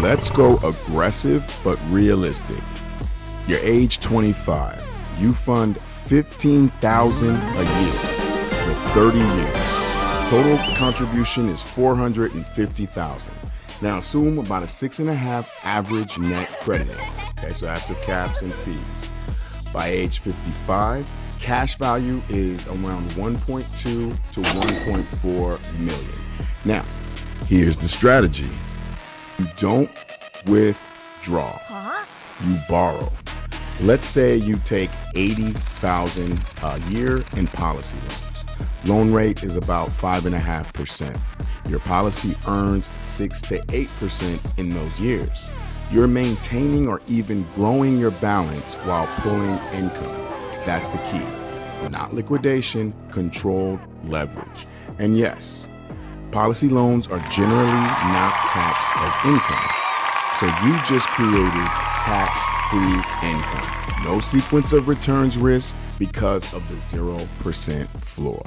Let's go aggressive but realistic. You're age 25. You fund $15,000 a year for 30 years. Total contribution is $450,000. Now assume about a 6.5 average net crediting. Okay, so after caps and fees. By age 55, cash value is around 1.2 to 1.4 million. Now, here's the strategy. You don't withdraw. You borrow. Let's say you take $80,000 a year in policy loans. Loan rate is about 5.5%. Your policy earns 6 to 8% in those years. You're maintaining or even growing your balance while pulling income. That's the key. Not liquidation, controlled leverage. And yes, policy loans are generally not taxed as income. So you just created tax-free income. No sequence of returns risk because of the 0% floor.